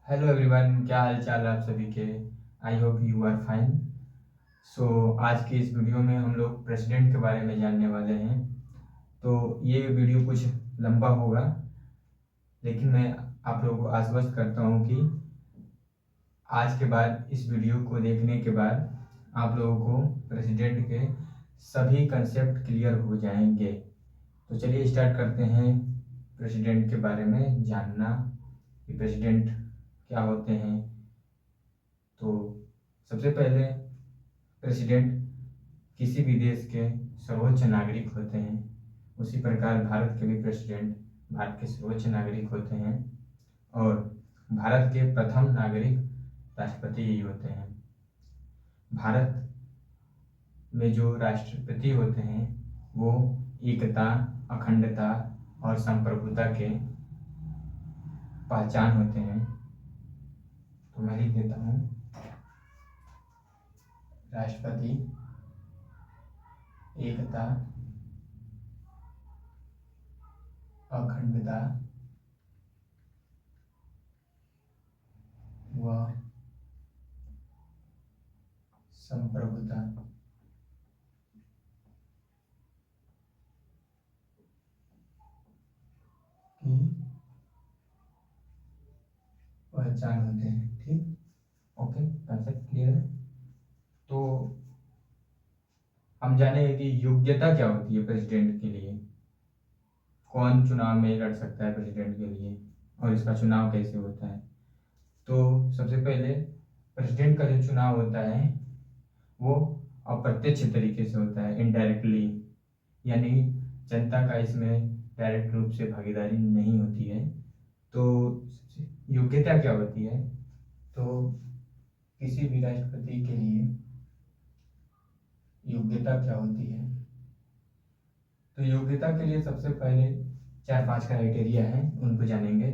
Hello everyone, क्या हाल चाल आप सभी के। I hope you are fine. So आज की इस वीडियो में हम लोग प्रेसिडेंट के बारे में जानने वाले हैं। तो ये वीडियो कुछ लंबा होगा, लेकिन मैं आप लोगों को आश्वस्त करता हूँ कि आज के बाद इस वीडियो को देखने के बाद आप लोगों को प्रेसिडेंट के सभी कंसेप्ट क्लियर हो जाएंगे। तो चलिए स्टार्ट करते हैं प्रेसिडेंट के बारे में जानना कि प्रेसिडेंट क्या होते हैं। तो सबसे पहले प्रेसिडेंट किसी भी देश के सर्वोच्च नागरिक होते हैं। उसी प्रकार भारत के भी प्रेसिडेंट भारत के सर्वोच्च नागरिक होते हैं और भारत के प्रथम नागरिक राष्ट्रपति ही होते हैं। भारत में जो राष्ट्रपति होते हैं वो एकता, अखंडता और संप्रभुता के पहचान होते हैं। तो मैं लिख देता हूँ, राष्ट्रपति एकता, अखंडता व संप्रभुता की पहचान होते हैं। ठीक, ओके, कंसेप्ट क्लियर है। तो हम जानेंगे कि योग्यता क्या होती है प्रेसिडेंट के लिए, कौन चुनाव में लड़ सकता है प्रेसिडेंट के लिए और इसका चुनाव कैसे होता है। तो सबसे पहले प्रेसिडेंट का जो चुनाव होता है वो अप्रत्यक्ष तरीके से होता है, इनडायरेक्टली, यानी जनता का इसमें डायरेक्ट रूप से भागीदारी नहीं होती है। तो योग्यता क्या होती है, तो किसी भी राष्ट्रपति के लिए योग्यता क्या होती है। तो योग्यता के लिए सबसे पहले 4-5 क्राइटेरिया हैं, उनको जानेंगे।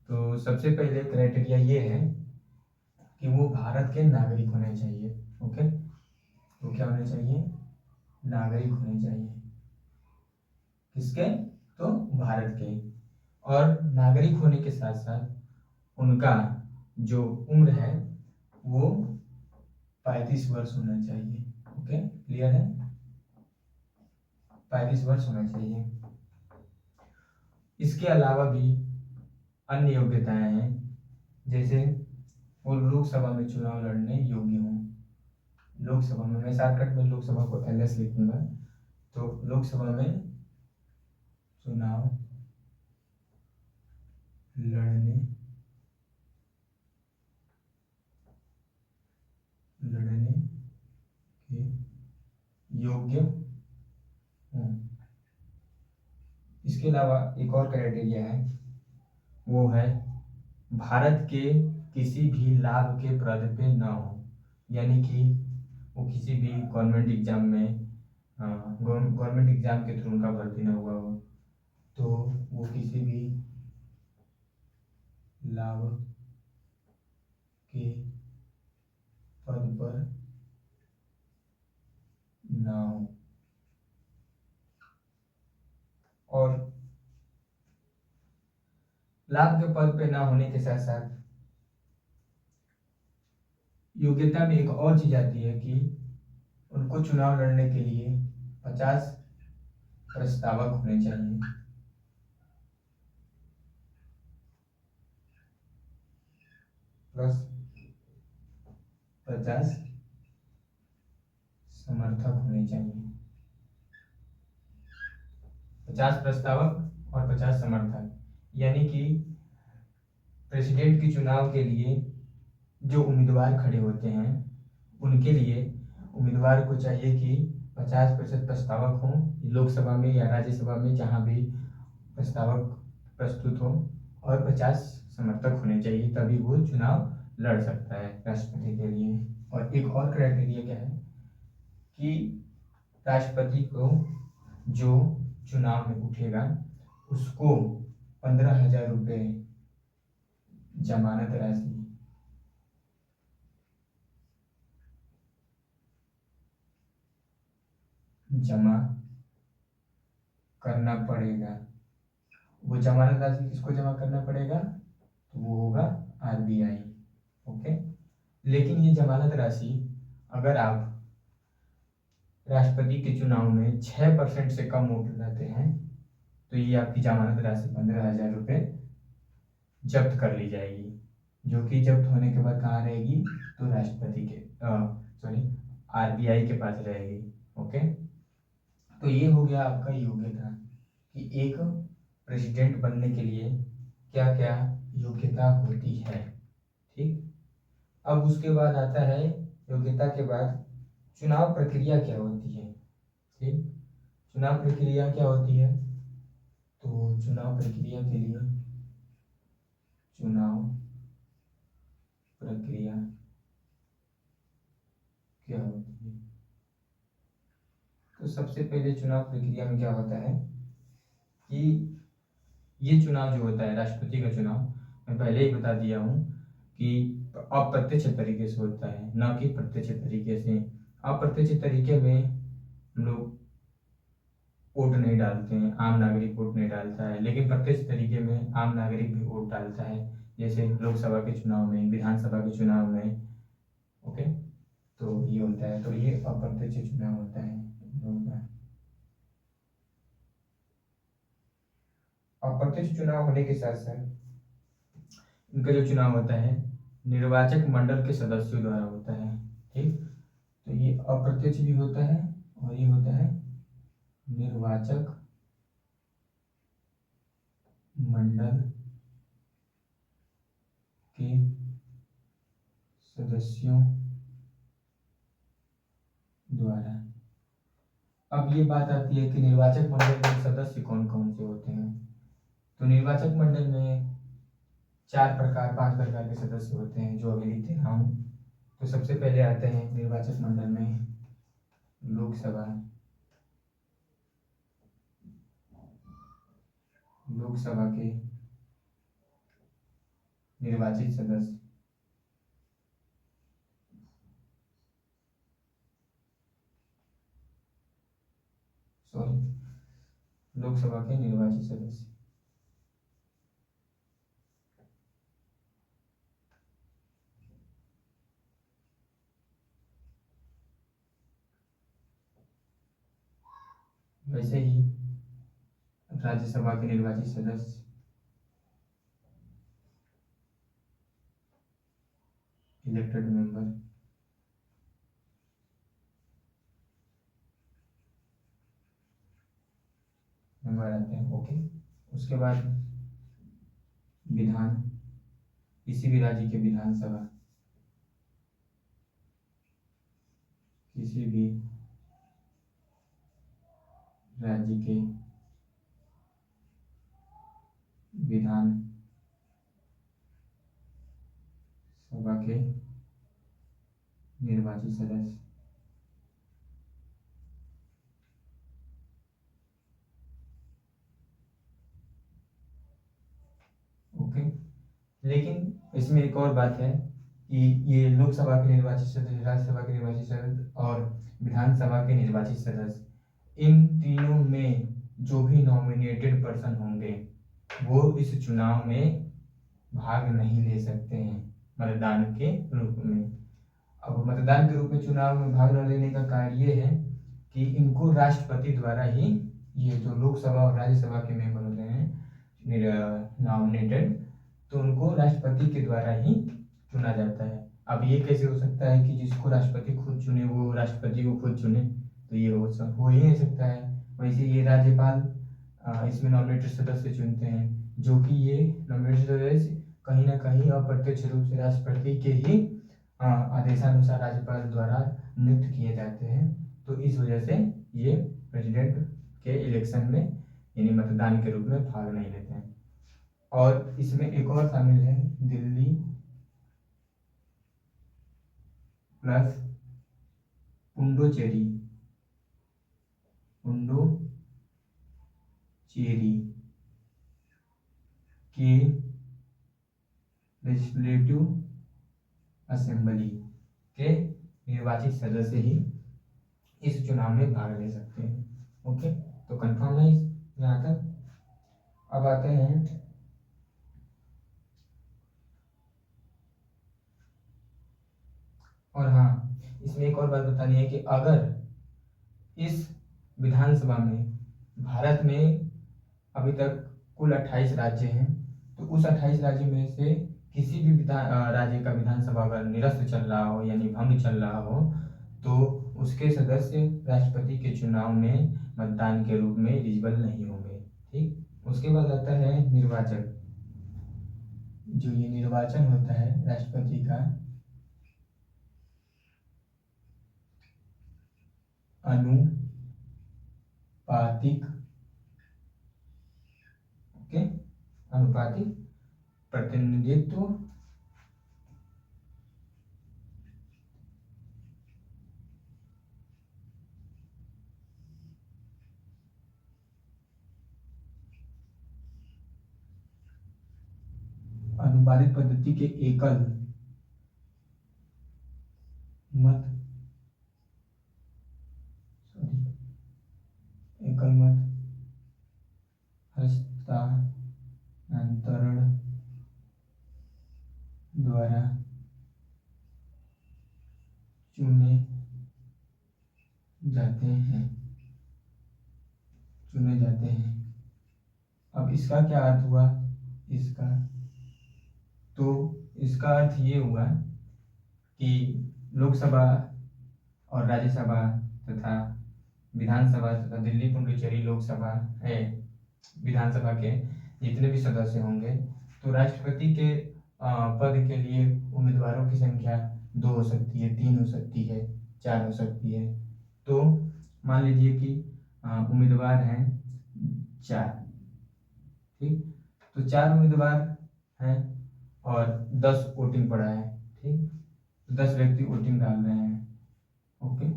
तो सबसे पहले क्राइटेरिया ये है कि वो भारत के नागरिक होने चाहिए। ओके, तो क्या होने चाहिए, नागरिक होने चाहिए। किसके, तो भारत के। और नागरिक होने के साथ साथ उनका जो उम्र है वो 35 वर्ष होना चाहिए। ओके, क्लियर है, 35 वर्ष होना चाहिए। इसके अलावा भी अन्य योग्यताएं हैं, जैसे वो लोकसभा में चुनाव लड़ने योग्य हों। लोकसभा में, मैं शॉर्टकट में लोकसभा को LS लिखूंगा। तो लोकसभा में चुनाव लड़ने लड़ने के योग्य हों। इसके अलावा एक और क्राइटेरिया है, वो है भारत के किसी भी लाभ के पद पे ना हो, यानी कि वो किसी भी गवर्नमेंट एग्जाम में गवर्नमेंट एग्जाम के थ्रू उनका भर्ती ना हुआ हो, तो वो किसी भी लाभ के पद पर ना हो। और लाभ के पद पे ना होने के साथ साथ योग्यता में एक और चीज आती है कि उनको चुनाव लड़ने के लिए 50 प्रस्तावक होने चाहिए। प्लस 50 समर्थक होने चाहिए। 50 प्रस्तावक और 50 समर्थक, यानी कि प्रेसिडेंट के चुनाव के लिए जो उम्मीदवार खड़े होते हैं उनके लिए उम्मीदवार को चाहिए कि 50% प्रस्तावक हों लोकसभा में या राज्यसभा में, जहां भी प्रस्तावक प्रस्तुत हो, और 50 समर्थक होने चाहिए, तभी वो चुनाव लड़ सकता है राष्ट्रपति के लिए। और एक और क्राइटेरिया क्या है कि राष्ट्रपति को जो चुनाव में उठेगा उसको 15,000 रुपये जमानत राशि जमा करना पड़ेगा। वो जमानत राशि किसको जमा करना पड़ेगा, तो वो होगा RBI। लेकिन ये जमानत राशि अगर आप राष्ट्रपति के चुनाव में 6% से कम वोट रहते हैं तो ये आपकी जमानत राशि 15,000 रुपये जब्त कर ली जाएगी, जो कि जब्त होने के बाद कहाँ रहेगी, तो राष्ट्रपति के सॉरी आरबीआई के पास रहेगी। ओके, तो ये हो गया आपका योग्यता कि एक प्रेसिडेंट बनने के लिए क्या क्या योग्यता होती है। ठीक, अब उसके बाद आता है योग्यता के बाद चुनाव प्रक्रिया क्या होती है। ठीक, चुनाव प्रक्रिया क्या होती है, तो चुनाव प्रक्रिया के लिए चुनाव प्रक्रिया क्या होती है, तो सबसे पहले चुनाव प्रक्रिया में क्या होता है कि ये चुनाव जो होता है राष्ट्रपति का चुनाव, मैं पहले ही बता दिया हूँ कि अप्रत्यक्ष तरीके से होता है, ना कि प्रत्यक्ष तरीके से। अप्रत्यक्ष तरीके में हम लोग वोट नहीं डालते हैं, आम नागरिक वोट नहीं डालता है, लेकिन प्रत्यक्ष तरीके में आम नागरिक भी वोट डालता है, जैसे लोकसभा के चुनाव में, विधानसभा के चुनाव में। ओके, तो ये होता है, तो ये अप्रत्यक्ष चुनाव होता है। अप्रत्यक्ष चुनाव होने के साथ साथ इनका जो चुनाव होता है निर्वाचक मंडल के सदस्यों द्वारा होता है। ठीक, तो ये अप्रत्यक्ष भी होता है और ये होता है निर्वाचक मंडल के सदस्यों द्वारा। अब ये बात आती है कि निर्वाचक मंडल के सदस्य कौन कौन से होते हैं, तो निर्वाचक मंडल में 5 प्रकार के सदस्य होते हैं, जो अभी लिख रहा हूँ। तो सबसे पहले आते हैं निर्वाचक मंडल में लोकसभा के निर्वाचित सदस्य, लोकसभा के निर्वाचित सदस्य। वैसे ही राज्यसभा के निर्वाचित सदस्य, इलेक्टेड मेंबर, आते हैं। ओके, उसके बाद विधान, किसी भी राज्य के विधानसभा, किसी भी राज्य के विधान सभा के निर्वाचित सदस्य। ओके, लेकिन इसमें एक और बात है कि ये लोकसभा के निर्वाचित सदस्य, राज्यसभा के निर्वाचित सदस्य और विधानसभा के निर्वाचित सदस्य, इन तीनों में जो भी नॉमिनेटेड पर्सन होंगे वो इस चुनाव में भाग नहीं ले सकते हैं मतदान के रूप में। अब मतदान के रूप में चुनाव में भाग न लेने का कारण ये है कि इनको राष्ट्रपति द्वारा ही, ये जो लोकसभा और राज्यसभा के मेंबर होते हैं नॉमिनेटेड, तो उनको राष्ट्रपति के द्वारा ही चुना जाता है। अब ये कैसे हो सकता है कि जिसको राष्ट्रपति खुद चुने वो राष्ट्रपति को खुद चुने, तो ये हो ही नहीं सकता है। वैसे ये राज्यपाल इसमें नॉमिनेटेड सदस्य चुनते हैं, जो कि ये नॉमिनेटेड सदस्य कहीं ना कहीं अप्रत्यक्ष रूप से राष्ट्रपति के ही आदेशानुसार राज्यपाल द्वारा नियुक्त किए जाते हैं। तो इस वजह से ये प्रेसिडेंट के इलेक्शन में यानी मतदान के रूप में भाग नहीं लेते हैं। और इसमें एक और शामिल है दिल्ली प्लस पुडुचेरी के लेजिस्लेटिव असेंबली के निर्वाचित सदस्य ही इस चुनाव में भाग ले सकते हैं। ओके, तो कंफर्म है यहाँ तक। अब आते हैं और हाँ, इसमें एक और बात बतानी है कि अगर इस विधानसभा में भारत में अभी तक कुल 28 राज्य हैं, तो उस 28 राज्य में से किसी भी राज्य का विधानसभा अगर निरस्त चल रहा हो यानी भंग चल रहा हो, तो उसके सदस्य राष्ट्रपति के चुनाव में मतदान के रूप में एलिजिबल नहीं होंगे। ठीक, उसके बाद आता है निर्वाचन। जो ये निर्वाचन होता है राष्ट्रपति का, अनुपातिक, ओके, अनुपातिक प्रतिनिधित्व अनुपातिक पद्धति के एकल मत एकल मत हस्तांतरण द्वारा चुने जाते हैं। अब इसका क्या अर्थ हुआ? इसका अर्थ ये हुआ कि लोकसभा और राज्यसभा तथा विधानसभा तथा दिल्ली पुडुचेरी लोकसभा विधानसभा के जितने भी सदस्य होंगे, तो राष्ट्रपति के पद के लिए उम्मीदवारों की संख्या 2 हो सकती है, 3 हो सकती है, 4 हो सकती है। तो मान लीजिए कि उम्मीदवार हैं 4, ठीक, तो 4 उम्मीदवार हैं और 10 वोटिंग पड़ा है, ठीक, तो 10 व्यक्ति वोटिंग डाल रहे हैं, ओके।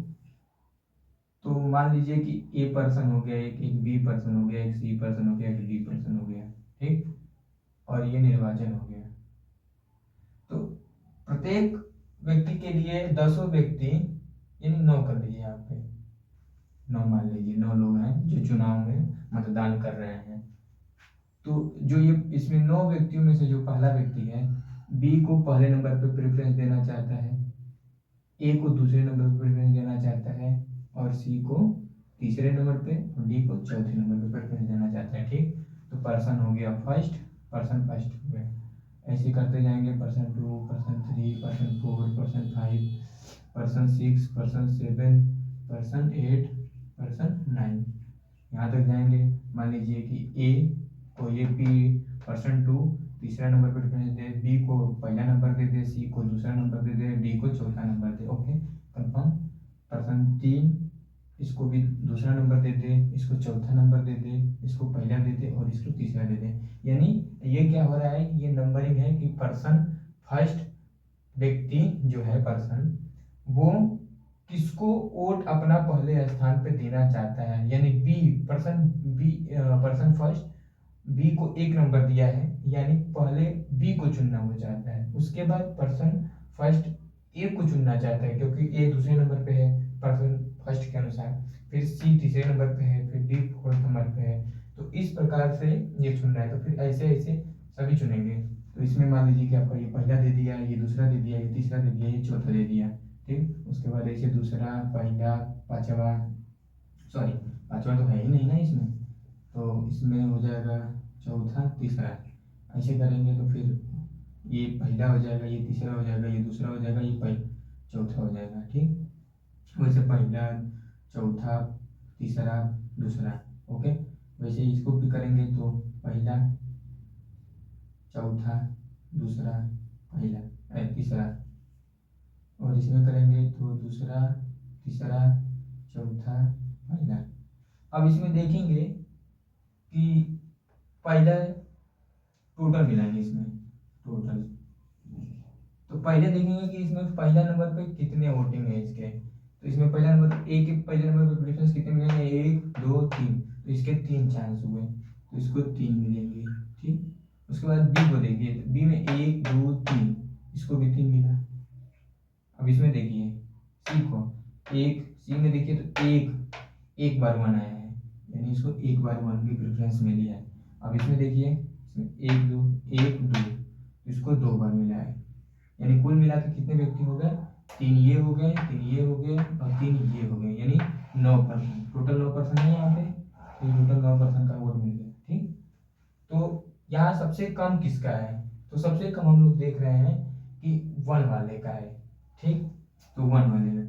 तो मान लीजिए कि ए पर्सन हो गया, एक बी पर्सन हो गया, एक सी पर्सन हो गया, एक डी पर्सन हो गया, ठीक, और ये निर्वाचन हो गया। तो प्रत्येक व्यक्ति के लिए 10 व्यक्ति, यानी 9 कर लीजिए आप पे, 9 मान लीजिए 9 लोग हैं जो चुनाव में मतदान कर रहे हैं। तो जो ये इसमें 9 व्यक्तियों में से जो पहला व्यक्ति है, बी को पहले नंबर पे प्रेफरेंस देना चाहता है, ए को दूसरे नंबर पे प्रेफरेंस देना चाहता है, और सी को तीसरे नंबर पे और डी को चौथे नंबर पे प्रेफरेंस देना चाहता है, ठीक। तो पर्सन हो गया फर्स्ट हो गया, ऐसे करते जाएंगे, person 2, person 3, person 4, person 5, person 6, person 7, person 8, person 9, यहाँ तक जाएंगे। मान लीजिए कि ए को ये बी पर्सन 2 तीसरा नंबर पर प्रेफरेंस दे, बी को पहला नंबर दे दे, सी को दूसरा नंबर दे दे, डी को चौथा नंबर दे, ओके, कंफर्म। पर्सन 3 इसको भी दूसरा नंबर दे दे, इसको चौथा नंबर दे दे, इसको पहला दे दे और इसको तीसरा दे दे। यानी ये क्या हो रहा है, ये नंबरिंग है कि पर्सन फर्स्ट व्यक्ति जो है पर्सन, वो किसको वोट अपना पहले स्थान पे देना चाहता है। यानी पर्सन फर्स्ट बी को 1 नंबर दिया है, यानी पहले बी को चुनना वो चाहता है। उसके बाद पर्सन फर्स्ट ए को चुनना चाहता है, क्योंकि ए दूसरे नंबर पे है पर्सन फर्स्ट के अनुसार, फिर सी तीसरे नंबर पे है, फिर डी फोर्थ नंबर पे है। तो इस प्रकार से ये चुन रहा है, तो फिर ऐसे ऐसे सभी चुनेंगे। तो इसमें मान लीजिए कि आपका ये पहला दे दिया, ये दूसरा दे दिया, ये तीसरा दे दिया, ये चौथा दे दिया, ठीक। उसके बाद ऐसे दूसरा, पहला, पांचवा, सॉरी पांचवा तो है ही नहीं ना इसमें, तो इसमें हो जाएगा चौथा, तीसरा, ऐसे करेंगे तो फिर ये पहला हो जाएगा, ये तीसरा हो जाएगा, ये दूसरा हो जाएगा, ये चौथा हो जाएगा, ठीक। वैसे पहला, चौथा, तीसरा, दूसरा, ओके। वैसे इसको भी करेंगे तो पहला, चौथा, दूसरा, पहला, तीसरा, और इसमें करेंगे तो दूसरा, तीसरा, चौथा, पहला। अब इसमें देखेंगे कि पहला टोटल मिलाएंगे इसमें, टोटल तो पहले देखेंगे कि इसमें पहला नंबर पे कितने वोटिंग है इसके। तो इसमें पहला नंबर ए के पहले नंबर पे प्रेफरेंस कितने मिलेंगे, 1, 2, 3, तो इसके 3 चांस हुए, तो इसको 3 मिलेंगे, ठीक। उसके बाद बी को देखिए, तो बी में 1, 2, 3, इसको भी 3 मिला। अब इसमें देखिए सी को, सी में देखिए तो एक बार 1 आया है, यानी इसको एक बार 1 की प्रेफरेंस मिली है। अब इसमें देखिए, इसमें 1, 2, 1, 2, इसको 2 बार मिला है, यानी कुल मिला के कितने व्यक्ति हो गए, तीन ये हो गए, तीन ये हो गए और तीन ये हो गए, यानी 9%, टोटल 9% है यहाँ पे। तो टोटल 9% का वोट मिल गया। ठीक, तो यहाँ सबसे कम किसका है? तो सबसे कम हम लोग देख रहे हैं कि 1 वाले का है। ठीक, तो 1 वाले का,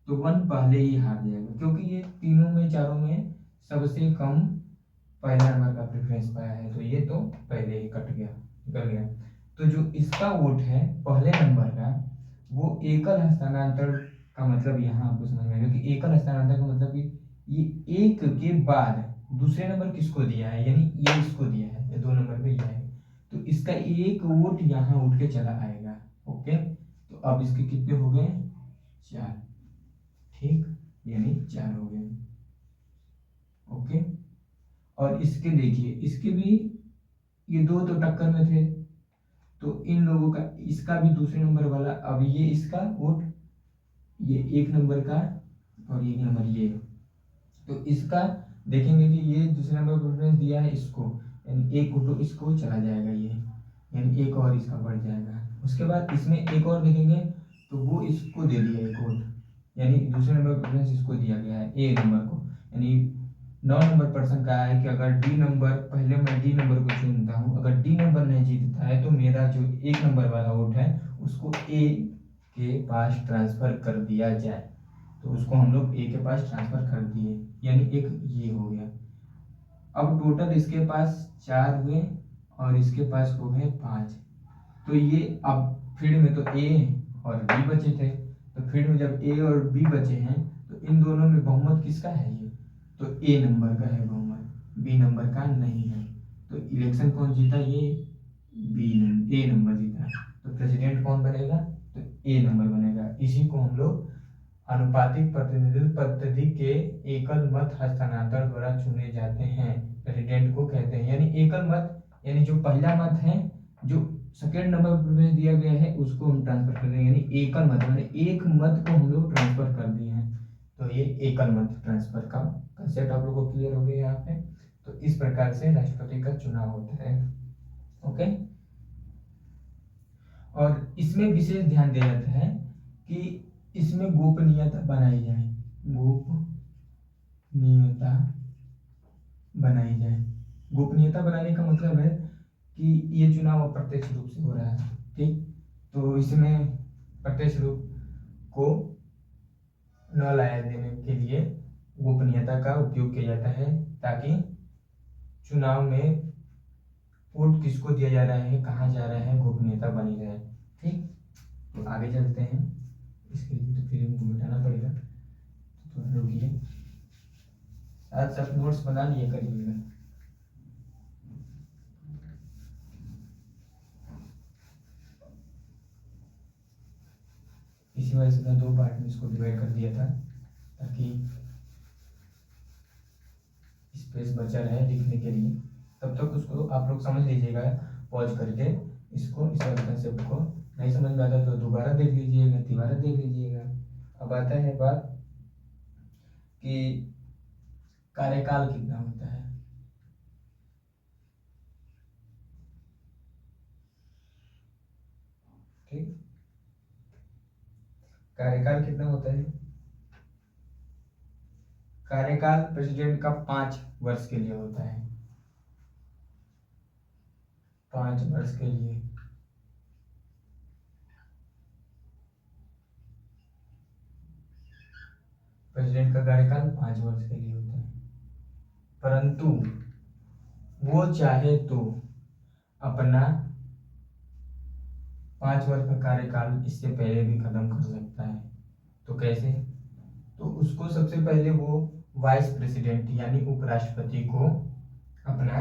तो 1 पहले ही हार जाएगा, क्योंकि ये तीनों में चारों में सबसे कम पहला नंबर का प्रेफरेंस पाया है, तो ये तो पहले ही कट गया, निकल गया। तो जो इसका वोट है पहले नंबर का, वो एकल हस्तांतरण का मतलब यहाँ आपको समझ में आएगा कि एकल हस्तांतरण का मतलब कि ये एक के बाद दूसरे नंबर किसको दिया है, यानी ये इसको दिया है, ये 2 नंबर पे ये है, तो इसका एक वोट यहाँ उठ के चला आएगा। ओके, तो अब इसके कितने हो गए? 4। ठीक, यानी 4 हो गए। ओके, और इसके देखिए, इसके भी ये दो तो टक्कर में थे, तो इन लोगों का, इसका भी दूसरे नंबर वाला, अब ये इसका वोट, ये 1 नंबर का और 1 नंबर ये, तो इसका देखेंगे कि ये दूसरे नंबर पर प्रेफरेंस दिया है इसको, यानी एक वोट तो इसको चला जाएगा ये, यानी एक और इसका बढ़ जाएगा। उसके बाद इसमें एक और देखेंगे तो वो इसको दे दिया एक वोट, यानी दूसरे नंबर पर प्रेफरेंस इसको दिया गया है ए नंबर को, यानी 9 नंबर पर्सन का है कि अगर डी नंबर, पहले मैं डी नंबर को चुनता हूँ, अगर डी नंबर नहीं जीतता है तो मेरा जो 1 नंबर वाला वोट है उसको ए के पास ट्रांसफर कर दिया जाए, तो उसको हम लोग ए के पास ट्रांसफर कर दिए, यानी एक ये हो गया। अब टोटल इसके पास 4 हुए और इसके पास हो गए 5, तो ये अब फील्ड में तो ए और बी बचे थे, तो फील्ड में जब ए और बी बचे हैं तो इन दोनों में बहुमत किसका है? ये तो ए नंबर का है बहुमत, बी नंबर का नहीं है। तो इलेक्शन कौन जीता? ये ए नंबर जीता, तो प्रेसिडेंट कौन बनेगा? तो ए नंबर बनेगा। इसी को हम लोग अनुपातिक प्रतिनिधित्व पद्धति के एकल मत हस्तांतरण द्वारा चुने जाते हैं, प्रेसिडेंट को कहते हैं। यानी एकल मत, यानी जो पहला मत है, जो सेकेंड नंबर पर दिया गया है, उसको हम ट्रांसफर कर देंगे, यानी एकल मत, यानी एक मत को हम लोग ट्रांसफर कर दिए हैं, तो ये एकल मत ट्रांसफर का कंसेप्ट आप लोगों को क्लियर हो गया यहाँ पे। तो इस प्रकार से राष्ट्रपति का चुनाव होता है। ओके, और इसमें विशेष ध्यान दिया जाता है कि इसमें गोपनीयता बनाई जाए, गोपनीयता बनाई जाए। गोपनीयता बनाने का मतलब है कि ये चुनाव अप्रत्यक्ष रूप से हो रहा है। ठीक, तो इसमें प्रत्यक्ष रूप को न लाया देने के लिए गोपनीयता का उपयोग किया जाता है, ताकि चुनाव में वोट किसको दिया जा रहा है, कहाँ जा रहा है, गोपनीयता बनी रहे। ठीक, तो आगे चलते हैं। इसके लिए तो फिर हमको मिटाना पड़ेगा, तो थोड़ा रुकिए, आज सब नोट्स बना लिए करिएगा। इसी वजह से मैं 2 पार्ट में इसको डिवाइड कर दिया था, ताकि स्पेस बचा रहे लिखने के लिए। तब तक उसको आप लोग समझ लीजिएगा पॉज करके, इसको, इस वाले कंसेप्ट को। नहीं समझ में आता तो दोबारा देख लीजिएगा, तिबारा देख लीजिएगा। अब आता है बात कि कार्यकाल कितना होता है। ठीक, कार्यकाल कितना होता है? कार्यकाल प्रेसिडेंट का 5 वर्ष के लिए होता है, 5 वर्ष के लिए। प्रेसिडेंट का कार्यकाल 5 वर्ष के लिए होता है, परंतु वो चाहे तो अपना 5 वर्ष का कार्यकाल इससे पहले भी खत्म कर सकता है। तो कैसे? तो उसको सबसे पहले वो वाइस प्रेसिडेंट यानी उपराष्ट्रपति को अपना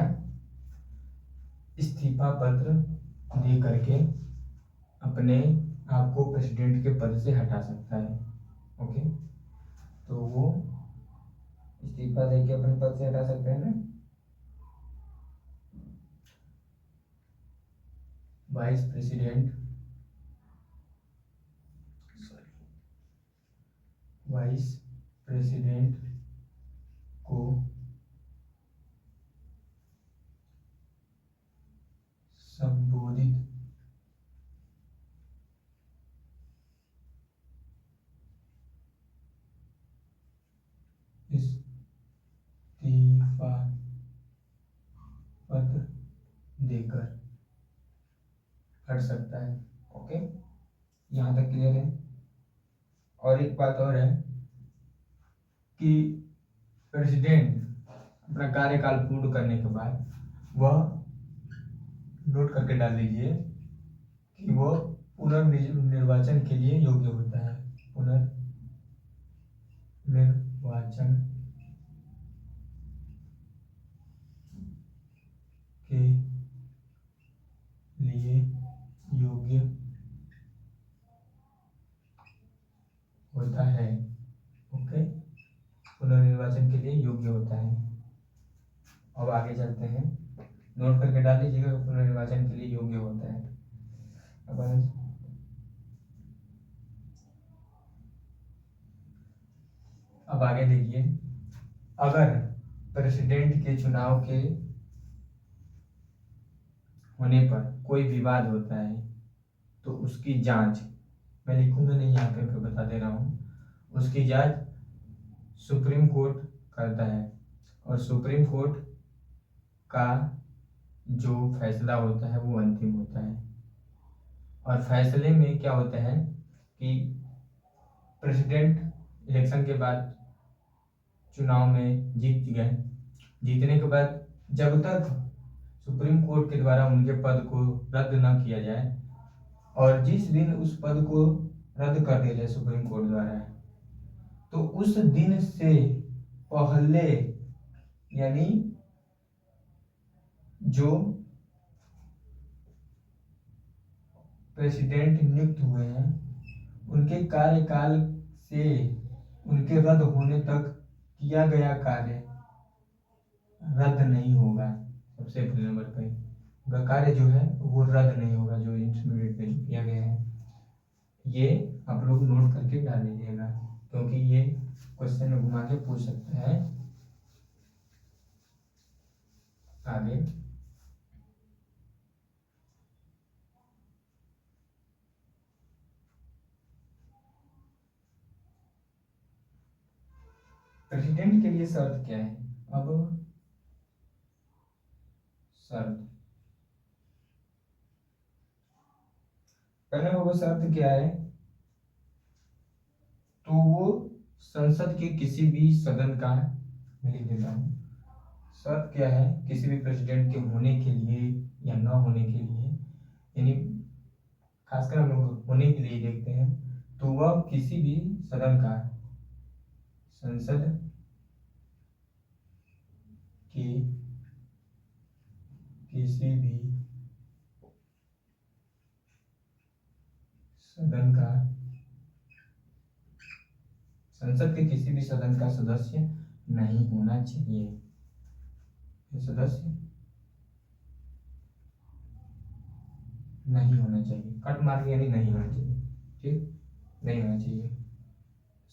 इस्तीफा पत्र दे करके अपने आप को प्रेसिडेंट के पद से हटा सकता है। ओके, तो वो इस्तीफा देके अपने पद से हटा सकते हैं ना, वाइस प्रेसिडेंट, वाइस प्रेसिडेंट को संबोधित देकर हट सकता है। ओके, यहाँ तक क्लियर है। और एक बात और है कि प्रेसिडेंट अपना कार्यकाल पूर्ण करने के बाद वह, नोट करके डाल दीजिए कि वह पुनर्निर्वाचन के लिए योग्य होता है। पुनर्निर्वाचन के लिए योग्य होता है। ओके, पुनर्निर्वाचन के लिए योग्य होता है। अब आगे चलते हैं, नोट करके डाल लीजिएगा पुनर्निर्वाचन के लिए योग्य होता है। अब आगे देखिए, अगर प्रेसिडेंट के चुनाव के होने पर कोई विवाद होता है तो उसकी जांच, मैं लिखूंगा नहीं यहाँ पे, बता दे रहा हूँ, उसकी जांच सुप्रीम कोर्ट करता है। और सुप्रीम कोर्ट का जो फैसला होता है वो अंतिम होता है। और फैसले में क्या होता है कि प्रेसिडेंट इलेक्शन के बाद चुनाव में जीत गए, जीतने के बाद जब तक सुप्रीम कोर्ट के द्वारा उनके पद को रद्द न किया जाए, और जिस दिन उस पद को रद्द कर दिया जाए सुप्रीम कोर्ट द्वारा, तो उस दिन से पहले, यानी जो प्रेसिडेंट नियुक्त हुए हैं उनके कार्यकाल से उनके रद्द होने तक किया गया कार्य रद्द नहीं होगा। सबसे पहले नंबर पे उनका कार्य जो है वो रद्द नहीं होगा, जो इंटरमीडिएट में किया गया है। ये आप लोग नोट करके डाल दीजिएगा, क्योंकि ये क्वेश्चन में घुमा के पूछ सकता है। आगे प्रेसिडेंट के लिए शर्त क्या है? अब शर्त, पहले वो शर्त क्या है, तो वो संसद के किसी भी सदन का, मैं लिख देता हूँ, शर्त क्या है किसी भी प्रेसिडेंट के होने के लिए या न होने के लिए, यानी खासकर हम लोग होने के लिए देखते हैं, तो वह किसी भी सदन का, संसद के किसी भी सदन का, संसद के किसी भी सदन का सदस्य नहीं होना चाहिए। सदस्य नहीं होना चाहिए, कट मार के, यानी नहीं होना चाहिए। ठीक, नहीं होना चाहिए।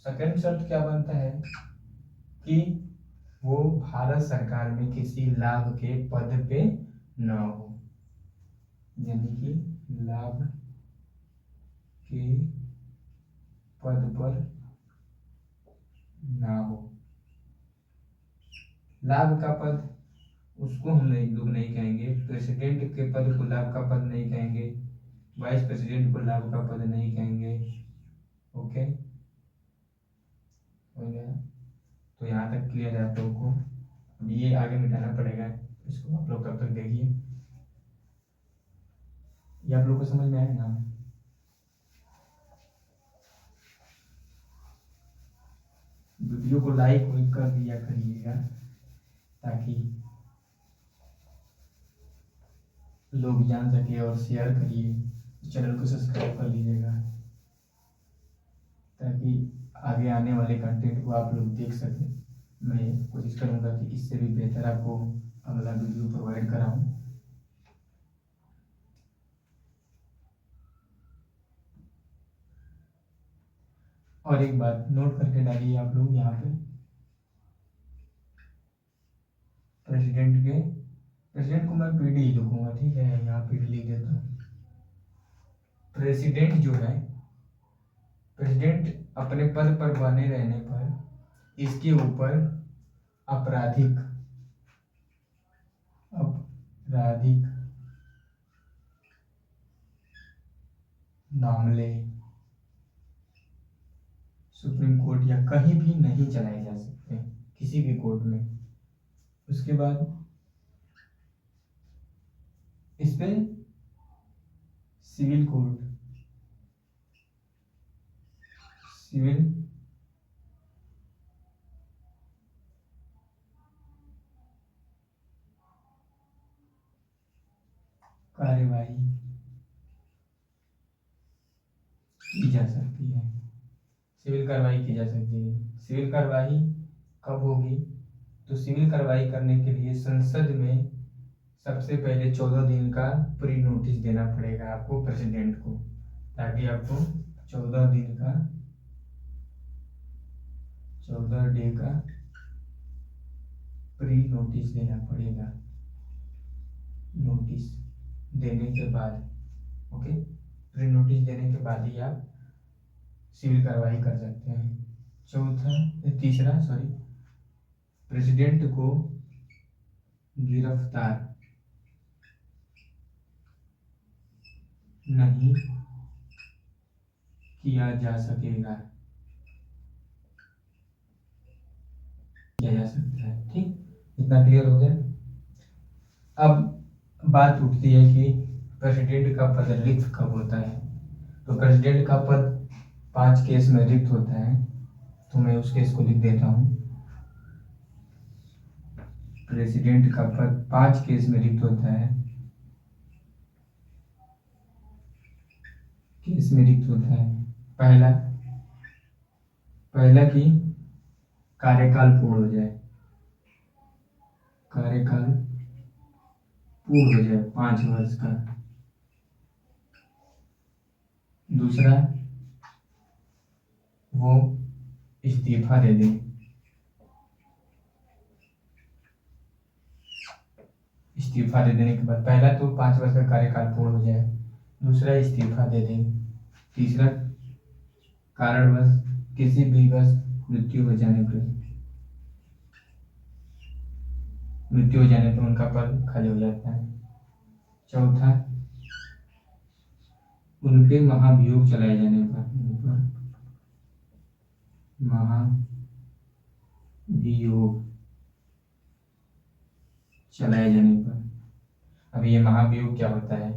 सेकंड शर्त क्या बनता है कि वो भारत सरकार में किसी लाभ के पद पे न हो, यानी कि लाभ के पद पर ना हो। लाभ का पद उसको हम लोग नहीं कहेंगे, प्रेसिडेंट के पद को लाभ का पद नहीं कहेंगे, वाइस प्रेसिडेंट को लाभ का पद नहीं कहेंगे। ओके, हो गया? तो यहाँ तक क्लियर है आप लोगों को? अब ये आगे मिटाना पड़ेगा, इसको आप लोग तब तक देखिए। ये आप लोग को समझ में आया ना? वीडियो को लाइक कर दिया करिएगा ताकि लोग जान सके, और शेयर करिए, चैनल को सब्सक्राइब कर लीजिएगा ताकि आगे आने वाले कंटेंट को आप लोग देख सकें। मैं कोशिश करूंगा कि इससे भी बेहतर आपको अगला वीडियो प्रोवाइड कराऊं। और एक बात नोट करके डालिए आप लोग यहाँ पे, प्रेसिडेंट को मैं पीडी ही लिखूंगा, ठीक है? यहाँ पीडी लिख देता हूँ। प्रेसिडेंट जो है, प्रेसिडेंट अपने पद पर बने रहने पर इसके ऊपर आपराधिक मामले सुप्रीम कोर्ट या कहीं भी नहीं चलाए जा सकते, किसी भी कोर्ट में। उसके बाद इस पे सिविल कोर्ट, सिविल कार्यवाही की जा सकती है, सिविल कार्रवाई की जा सकती है। सिविल कार्रवाई कब होगी? तो सिविल कार्रवाई करने के लिए संसद में सबसे पहले 14 दिन का प्री नोटिस देना पड़ेगा आपको, प्रेसिडेंट को, ताकि आपको 14 दिन का 14 डे का प्री नोटिस देना पड़ेगा। नोटिस देने के बाद, ओके, प्री नोटिस देने के बाद ही आप सिविल कार्रवाई कर सकते हैं। तीसरा, प्रेसिडेंट को गिरफ्तार नहीं किया जा सकेगा, किया जा सकता है। ठीक, इतना क्लियर हो गया। अब बात उठती है कि प्रेसिडेंट का पद रिक्त कब होता है। तो प्रेसिडेंट का पद 5 केस में रिक्त होता है, तो मैं उस केस को लिख देता हूँ। प्रेसिडेंट का पद 5 केस में रिक्त होता है, केस में रिक्त होता है। पहला कि कार्यकाल पूर्ण हो जाए, कार्यकाल पूर्ण हो जाए 5 वर्ष का। दूसरा, वो इस्तीफा दे दें, इस्तीफा दे देने के बाद, पहला तो 5 वर्ष का कार्यकाल पूर्ण हो जाए, दूसरा इस्तीफा दे दें, तीसरा कारणवश किसी भी वश मृत्यु हो जाने पर उनका पद खाली हो जाता है। चौथा, उन पे महाभियोग चलाए जाने पर, महाभियोग चलाए जाने पर। अब ये महाभियोग क्या होता है,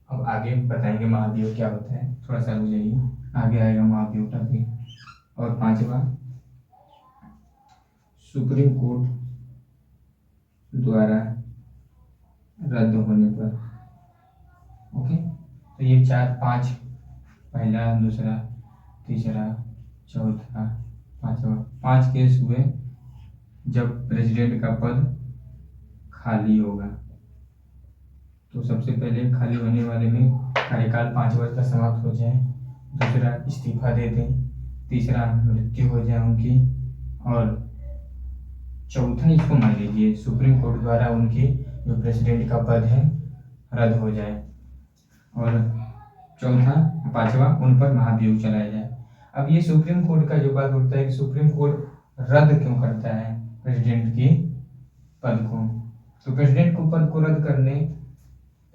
अब आगे बताएंगे महाभियोग क्या होता है, थोड़ा सा रुक जाइए, आगे आएगा महाभियोग टॉपिक। और 5वां, सुप्रीम कोर्ट द्वारा रद्द होने पर। ओके, तो ये 4-5, पहला, दूसरा, तीसरा, चौथा, 5वां, 5 केस हुए जब प्रेसिडेंट का पद खाली होगा। तो सबसे पहले खाली होने वाले में कार्यकाल 5 वर्ष का समाप्त हो जाए, दूसरा इस्तीफा दे दें, तीसरा मृत्यु हो जाए उनकी, और चौथा, इसको मान लीजिए सुप्रीम कोर्ट द्वारा उनकी जो प्रेसिडेंट का पद है रद्द हो जाए, और चौथा, 5वां, उन पर महाभियोग चलाया जाए। अब ये सुप्रीम कोर्ट का जो बात उठता है कि सुप्रीम कोर्ट रद्द क्यों करता है प्रेसिडेंट की पद को। तो प्रेसिडेंट को पद को रद्द करने,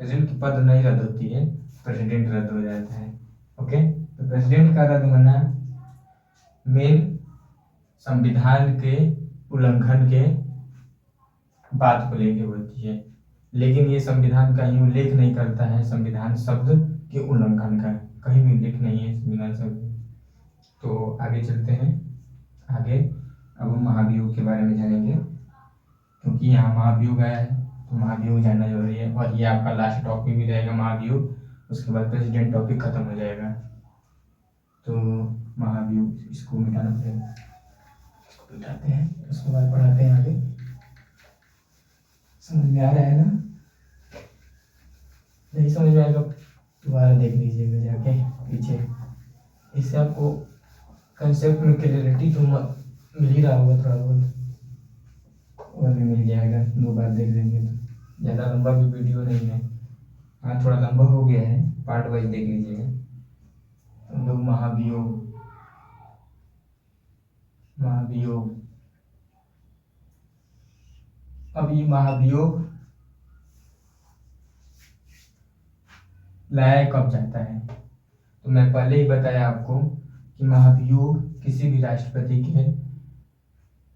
प्रेसिडेंट की पद नहीं रद्द होती है, प्रेसिडेंट रद्द हो जाता है। ओके, तो प्रेसिडेंट का रद्द होना मेन संविधान के उल्लंघन के बात को लेके होती है, लेकिन ये संविधान कहीं उल्लेख नहीं करता है संविधान शब्द के उल्लंघन का, कहीं भी उल्लेख नहीं है संविधान शब्द। तो आगे चलते हैं, आगे अब हम महाभियोग के बारे में जानेंगे, क्योंकि यहाँ महाभियोग आया है तो महाभियोग जानना जरूरी है, और ये आपका लास्ट टॉपिक भी रहेगा महाभियोग, उसके बाद प्रेसिडेंट टॉपिक खत्म हो जाएगा। तो महाभियोग, इसको मिटाना पड़ेगा, इसको मिटाते हैं, उसके बाद पढ़ाते हैं आगे। समझ में आ रहा है ना? नहीं समझ में आएगा दोबारा देख लीजिएगा जाके पीछे, इससे आपको कंसेप्ट में क्लियरिटी तो मिल ही रहा होगा थोड़ा बहुत, और भी मिल जाएगा, 2 बार देख लेंगे तो। ज़्यादा लंबा भी वीडियो नहीं है, हाँ थोड़ा लंबा हो गया है, पार्ट वाइज देख लीजिएगा। हम लोग महाभियोग, अब ये महाभियोग लाया कब जाता है? तो मैं पहले ही बताया आपको कि महाभियोग किसी भी राष्ट्रपति के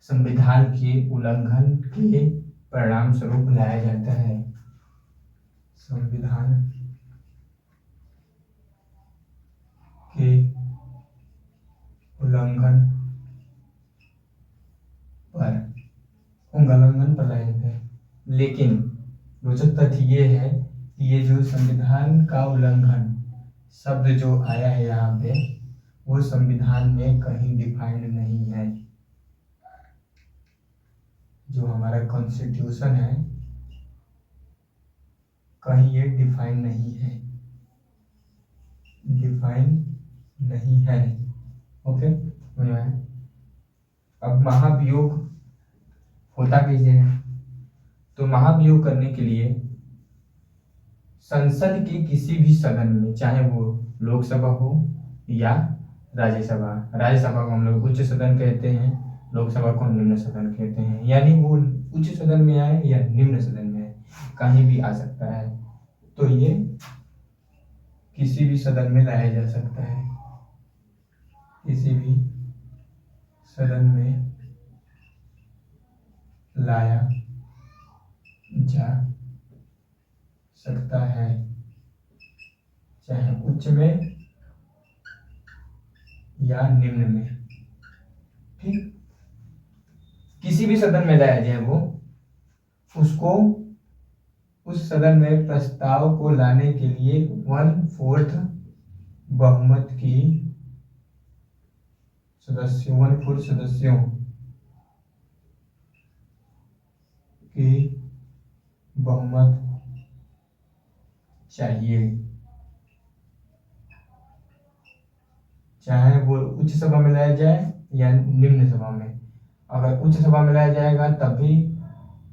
संविधान के उल्लंघन के परिणाम स्वरूप लाया जाता है। संविधान के उल्लंघन पर लाया जाता है। लेकिन रोचक तथ्य ये है कि ये जो संविधान का उल्लंघन शब्द जो आया है यहाँ पे, वो संविधान में कहीं डिफाइंड नहीं है। जो हमारा कॉन्स्टिट्यूशन है, कहीं ये डिफाइन नहीं है, ओके। अब महाभियोग होता कैसे है? तो महाभियोग करने के लिए संसद के किसी भी सदन में, चाहे वो लोकसभा हो या राज्यसभा, राज्यसभा को हम लोग उच्च सदन कहते हैं, लोकसभा को निम्न सदन कहते हैं, यानी वो उच्च सदन में आए या निम्न सदन में आए, कहीं भी आ सकता है। तो ये किसी भी सदन में लाया जा सकता है, किसी भी सदन में लाया जा सकता है, चाहे उच्च में या निम्न में। ठीक, किसी भी सदन में लाया जाए, वो उसको उस सदन में प्रस्ताव को लाने के लिए 1/4 बहुमत की सदस्यों, 1/4 सदस्यों की बहुमत चाहिए, चाहे वो उच्च सभा में लाया जाए या निम्न सभा में। अगर उच्च सभा में लाया जाएगा तब भी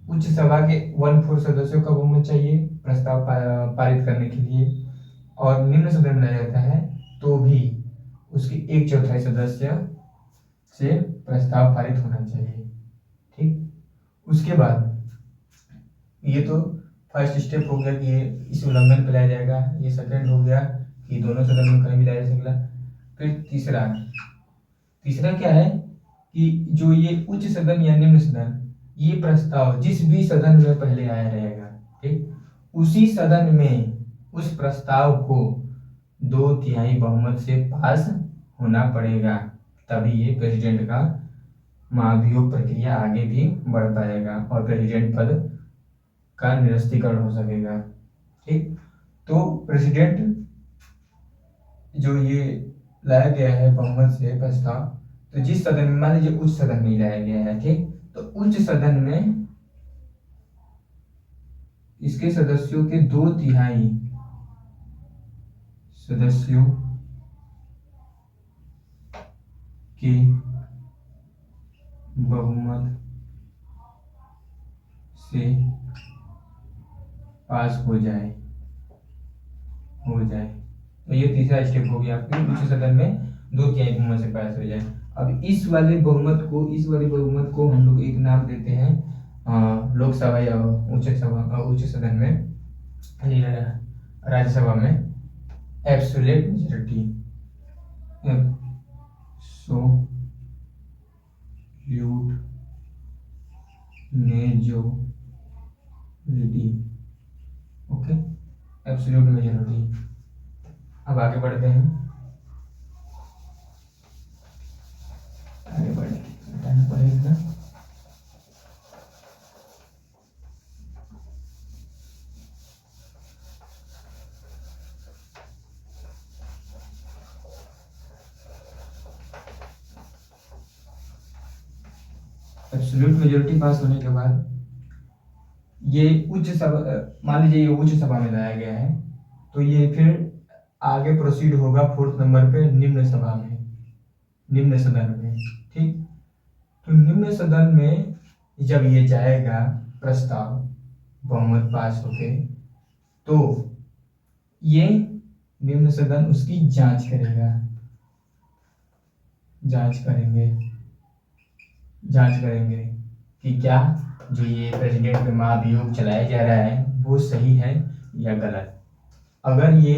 उच्च सभा के 1/4 सदस्यों का बहुमत चाहिए प्रस्ताव पारित करने के लिए, और निम्न सदन में लाया जाता है तो भी उसके 1/4 सदस्य से प्रस्ताव पारित होना चाहिए। ठीक, उसके बाद ये तो फर्स्ट स्टेप हो गया कि ये इस उल्लंघन पे लाया जाएगा। ये सेकंड हो गया कि दोनों सदन में कहीं भी लाया जा सकता। फिर तीसरा क्या है कि जो ये उच्च सदन या निम्न सदन, ये प्रस्ताव जिस भी सदन में पहले आया रहेगा, ठीक, उसी सदन में उस प्रस्ताव को 2/3 बहुमत से पास होना पड़ेगा, तभी ये प्रेसिडेंट का महाभियोग प्रक्रिया आगे भी बढ़ पाएगा और प्रेसिडेंट पद का निरस्तीकरण हो सकेगा। ठीक, तो प्रेसिडेंट जो ये लाया गया है बहुमत से प्रस्ताव, तो जिस सदन में, मान लीजिए उच्च सदन में लाया गया है, ठीक, तो उच्च सदन में इसके सदस्यों के 2/3 सदस्यों के बहुमत से पास हो जाए। तो ये तीसरा स्टेप हो गया आपके, उच्च सदन में 2/3 बहुमत से पास हो जाए। अब इस वाले बहुमत को हम लोग एक नाम देते हैं लोकसभा या उच्च सदन में, राज्यसभा में absolute majority, okay, absolute majority. अब आगे बढ़ते हैं, बताना पड़ेगा। एब्सोल्यूट मेजॉरिटी पास होने के बाद ये उच्च सभा, मान लीजिए ये उच्च सभा में लाया गया है, तो ये फिर आगे प्रोसीड होगा 4th नंबर पे निम्न सभा में, निम्न सदन में। ठीक, तो निम्न सदन में जब ये जाएगा प्रस्ताव बहुमत पास होके, तो ये निम्न सदन उसकी जांच करेंगे कि क्या जो ये प्रेसिडेंट पे महाभियोग चलाया जा रहा है वो सही है या गलत। अगर ये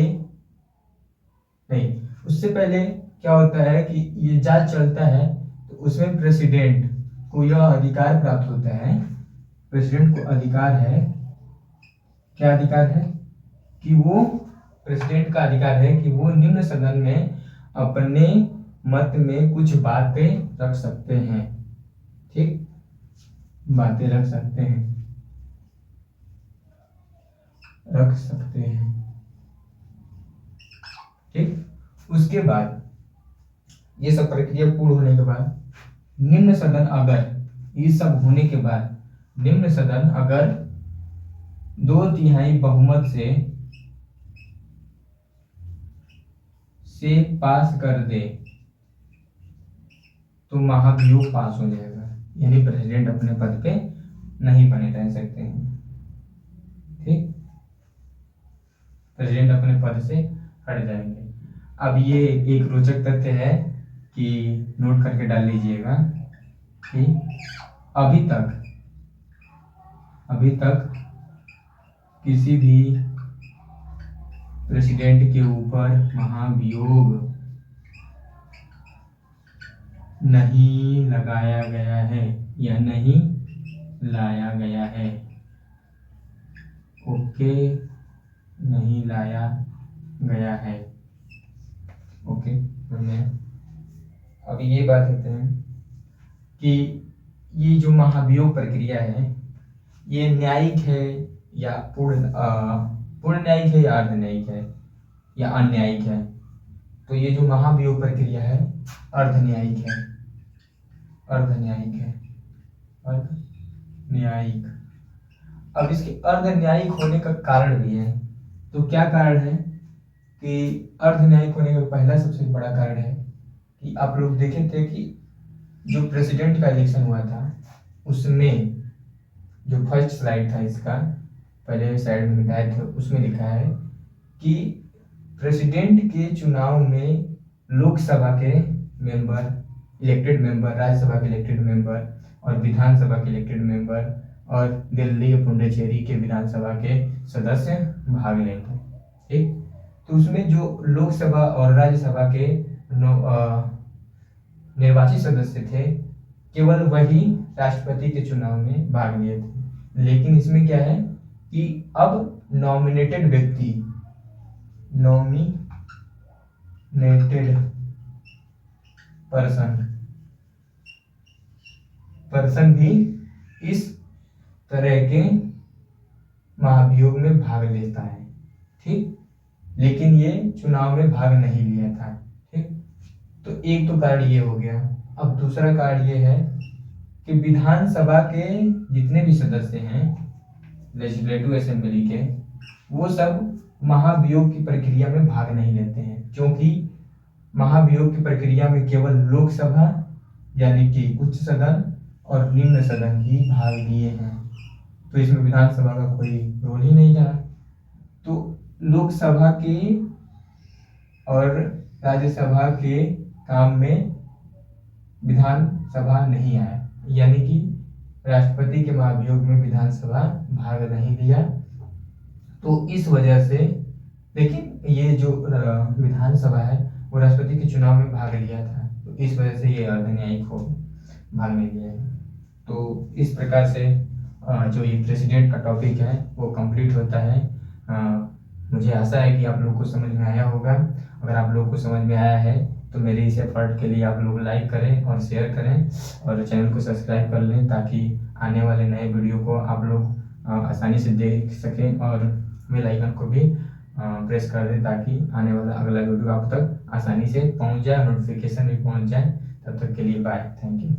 नहीं, उससे पहले क्या होता है कि ये जांच चलता है तो उसमें प्रेसिडेंट को यह अधिकार प्राप्त होता है, प्रेसिडेंट को अधिकार है, क्या अधिकार है कि वो, प्रेसिडेंट का अधिकार है कि वो निम्न सदन में अपने मत में कुछ बातें रख सकते हैं, ठीक, बातें रख सकते हैं, रख सकते हैं, ठीक। उसके बाद ये सब प्रक्रिया पूर्ण होने के बाद निम्न सदन, अगर ये सब होने के बाद निम्न सदन अगर 2/3 बहुमत से पास कर दे तो महाभियोग पास हो जाएगा, यानी प्रेसिडेंट अपने पद पे नहीं बने रह सकते हैं, ठीक, प्रेसिडेंट अपने पद से हट जाएंगे। अब ये एक रोचक तथ्य है कि नोट करके डाल लीजिएगा कि अभी तक किसी भी प्रेसिडेंट के ऊपर महाभियोग नहीं लगाया गया है या नहीं लाया गया है, ओके, नहीं लाया गया है, ओके। तो मैं अब ये बात करते हैं कि ये जो महाभियोग प्रक्रिया है ये न्यायिक है या पूर्ण न्यायिक है या अर्ध न्यायिक है या अन्यायिक है। तो ये जो महाभियोग प्रक्रिया है अर्ध न्यायिक है, अर्ध न्यायिक है, अर्ध न्यायिक। अब इसके अर्ध न्यायिक होने का कारण भी है, तो क्या कारण है कि अर्ध न्यायिक होने का पहला सबसे बड़ा कारण है कि आप लोग देखे थे कि जो प्रेसिडेंट का इलेक्शन हुआ था उसमें जो फर्स्ट स्लाइड था इसका, पहले साइड में मिटाए थे, उसमें लिखा है कि प्रेसिडेंट के चुनाव में लोकसभा के मेंबर, इलेक्टेड मेंबर, राज्यसभा के इलेक्टेड मेंबर और विधानसभा के इलेक्टेड मेंबर और दिल्ली और पुडुचेरी के विधानसभा के सदस्य भाग लेंगे, ठीक। तो उसमें जो लोकसभा और राज्यसभा के निर्वाचित सदस्य थे केवल वही राष्ट्रपति के चुनाव में भाग लिए थे। लेकिन इसमें क्या है कि अब नॉमिनेटेड व्यक्ति, नॉमिनेटेड पर्सन भी इस तरह के महाभियोग में भाग लेता है, ठीक। लेकिन ये चुनाव में भाग नहीं लिया था, ठीक। तो एक तो कारण ये हो गया। अब दूसरा कारण ये है कि विधानसभा के जितने भी सदस्य हैं लेजिस्लेटिव असेंबली के, वो सब महाभियोग की प्रक्रिया में भाग नहीं लेते हैं, क्योंकि महाभियोग की प्रक्रिया में केवल लोकसभा यानी कि उच्च सदन और निम्न सदन ही भाग लिए हैं, तो इसमें विधानसभा का कोई रोल ही नहीं रहा। तो लोकसभा के और राज्यसभा के काम में विधानसभा नहीं आया, यानी कि राष्ट्रपति के महाभियोग में विधानसभा भाग नहीं लिया। तो इस वजह से, लेकिन ये जो विधानसभा है वो राष्ट्रपति के चुनाव में भाग लिया था, तो इस वजह से ये अर्ध न्यायिक हो, भाग नहीं लिया है। तो इस प्रकार से जो ये प्रेसिडेंट का टॉपिक है वो कंप्लीट होता है। मुझे आशा है कि आप लोग को समझ में आया होगा। अगर आप लोग को समझ में आया है तो मेरे इस एफर्ट के लिए आप लोग लाइक करें और शेयर करें और चैनल को सब्सक्राइब कर लें, ताकि आने वाले नए वीडियो को आप लोग आसानी से देख सकें और बेल आइकन को भी प्रेस कर दें, ताकि आने वाला अगला वीडियो आप तक आसानी से पहुंच जाए, नोटिफिकेशन भी पहुंच जाए। तब तक के लिए बाय, थैंक यू।